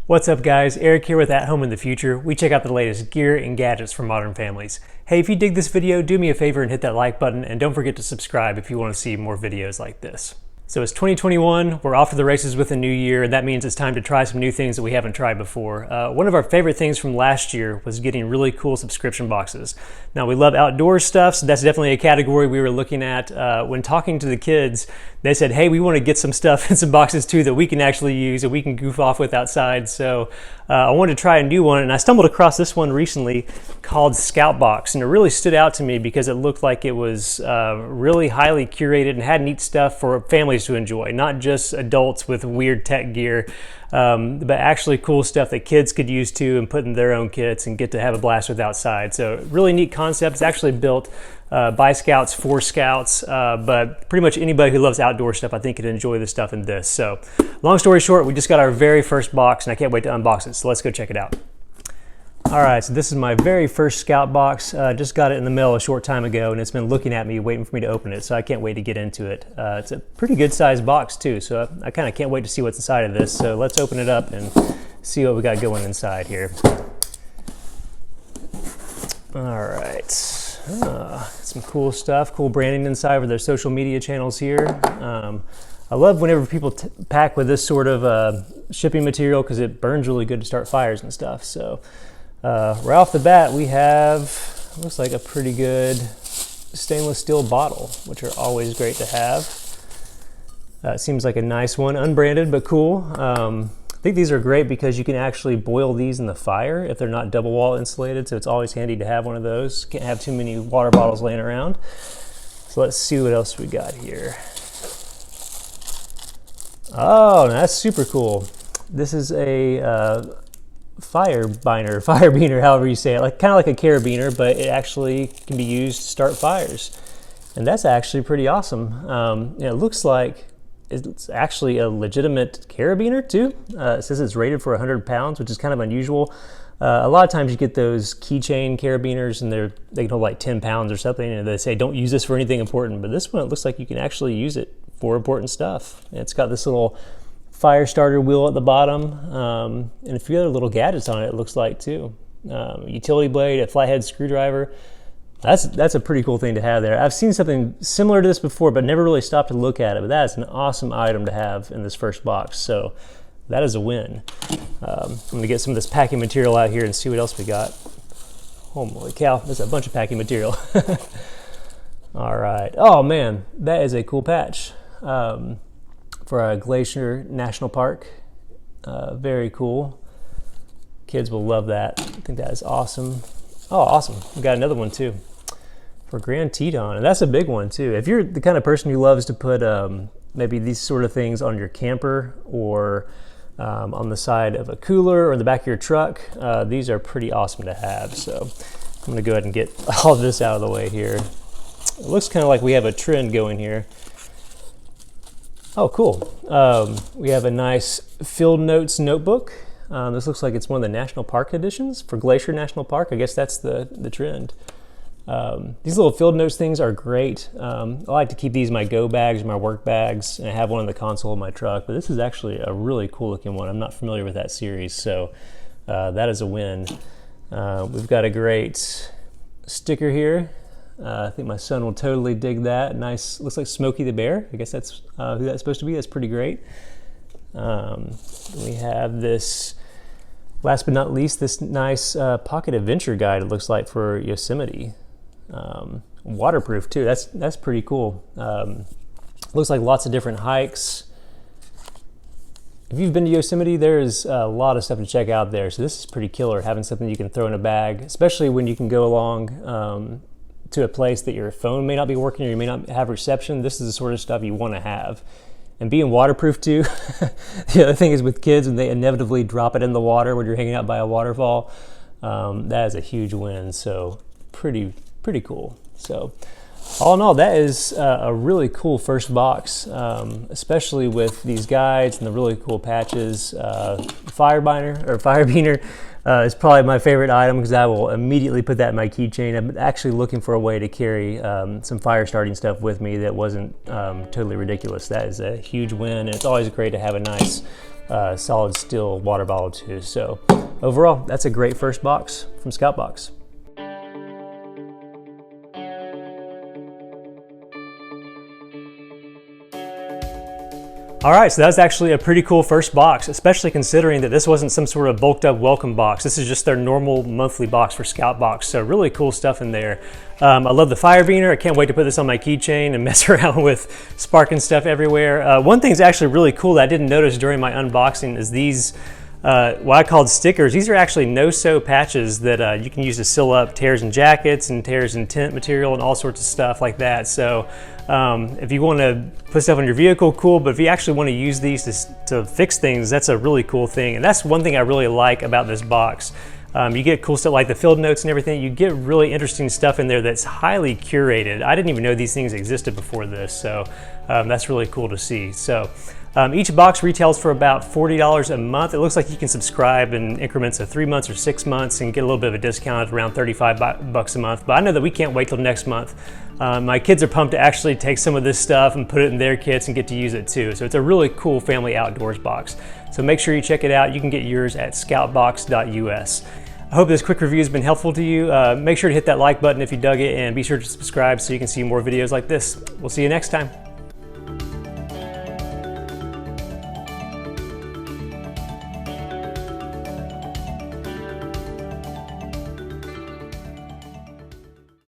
What's up guys, Eric here with At Home in the Future. We check out the latest gear and gadgets for modern families. Hey, if you dig this video, do me a favor and hit that like button, and don't forget to subscribe if you want to see more videos like this. So it's 2021, we're off to the races with a new year, and that means it's time to try some new things that we haven't tried before. One of our favorite things from last year was getting really cool subscription boxes. Now we love outdoor stuff, so that's definitely a category we were looking at. When talking to the kids, they said, hey, we want to get some stuff in some boxes too that we can actually use and we can goof off with outside. So I wanted to try a new one, and I stumbled across this one recently called SCOUTbox, and it really stood out to me because it looked like it was really highly curated and had neat stuff for families to enjoy, not just adults with weird tech gear, but actually cool stuff that kids could use too and put in their own kits and get to have a blast with outside. So really neat concept. It's actually built by Scouts for Scouts, but pretty much anybody who loves outdoor stuff I think could enjoy the stuff in this. So long story short, we just got our very first box and I can't wait to unbox it, so let's go check it out. All right, so this is my very first Scout box. Just got it in the mail a short time ago, and it's been looking at me, waiting for me to open it, so I can't wait to get into it. It's a pretty good sized box too, so I kind of can't wait to see what's inside of this. So let's open it up and see what we got going inside here. All right, some cool stuff, cool branding inside for their social media channels here. I love whenever people pack with this sort of shipping material because it burns really good to start fires and stuff. So right off the bat, we have, looks like a pretty good stainless steel bottle, which are always great to have. It seems like a nice one, unbranded, but cool. I think these are great because you can actually boil these in the fire if they're not double wall insulated, so it's always handy to have one of those. Can't have too many water bottles laying around. So let's see what else we got here. Oh, that's super cool. This is a fire beaner, however you say it, like kind of like a carabiner, but it actually can be used to start fires, and that's actually pretty awesome. It looks like it's actually a legitimate carabiner too. It says it's rated for 100 pounds, which is kind of unusual. A lot of times you get those keychain carabiners and they can hold like 10 pounds or something, and they say don't use this for anything important, but this one, it looks like you can actually use it for important stuff. And it's got this little fire starter wheel at the bottom, and a few other little gadgets on it, it looks like too. Utility blade, a flathead screwdriver. That's a pretty cool thing to have there. I've seen something similar to this before, but never really stopped to look at it. But that's an awesome item to have in this first box. So that is a win. I'm gonna get some of this packing material out here and see what else we got. Holy cow, there's a bunch of packing material. All right, oh man, that is a cool patch. For a Glacier National Park. Very cool. Kids will love that. I think that is awesome. Oh, awesome. We got another one too for Grand Teton, and that's a big one too. If you're the kind of person who loves to put maybe these sort of things on your camper or on the side of a cooler or in the back of your truck, these are pretty awesome to have. So I'm gonna go ahead and get all of this out of the way here. It looks kind of like we have a trend going here. Oh, cool. We have a nice Field Notes notebook. This looks like it's one of the National Park editions for Glacier National Park. I guess that's the trend. These little Field Notes things are great. I like to keep these in my go bags, my work bags, and I have one in the console of my truck, but this is actually a really cool looking one. I'm not familiar with that series, so that is a win. We've got a great sticker here. I think my son will totally dig that. Nice, looks like Smokey the Bear. I guess that's who that's supposed to be. That's pretty great. We have this, last but not least, this nice pocket adventure guide, it looks like, for Yosemite. Waterproof too, that's pretty cool. Looks like lots of different hikes. If you've been to Yosemite, there's a lot of stuff to check out there. So this is pretty killer, having something you can throw in a bag, especially when you can go along to a place that your phone may not be working or you may not have reception. This is the sort of stuff you want to have. And being waterproof too. The other thing is with kids, when they inevitably drop it in the water when you're hanging out by a waterfall, that is a huge win. So pretty cool. So all in all, that is a really cool first box, especially with these guides and the really cool patches. Fire beaner is probably my favorite item because I will immediately put that in my keychain. I'm actually looking for a way to carry some fire starting stuff with me that wasn't totally ridiculous. That is a huge win, and it's always great to have a nice solid steel water bottle too. So overall, that's a great first box from SCOUTbox. All right, so that's actually a pretty cool first box, especially considering that this wasn't some sort of bulked up welcome box. This is just their normal monthly box for SCOUTbox. So really cool stuff in there. I love the fire beaner. I can't wait to put this on my keychain and mess around with sparking stuff everywhere. One thing's actually really cool that I didn't notice during my unboxing is these what I called stickers. These are actually no-sew patches that you can use to seal up tears in jackets and tears in tent material and all sorts of stuff like that. So if you want to put stuff on your vehicle, cool, but if you actually want to use these to fix things, that's a really cool thing. And that's one thing I really like about this box. You get cool stuff like the field notes and everything. You get really interesting stuff in there that's highly curated. I didn't even know these things existed before this, so that's really cool to see. So each box retails for about $40 a month. It looks like you can subscribe in increments of 3 months or 6 months and get a little bit of a discount at around 35 bucks a month. But I know that we can't wait till next month. My kids are pumped to actually take some of this stuff and put it in their kits and get to use it too. So it's a really cool family outdoors box. So make sure you check it out. You can get yours at scoutbox.us. I hope this quick review has been helpful to you. Make sure to hit that like button if you dug it, and be sure to subscribe so you can see more videos like this. We'll see you next time.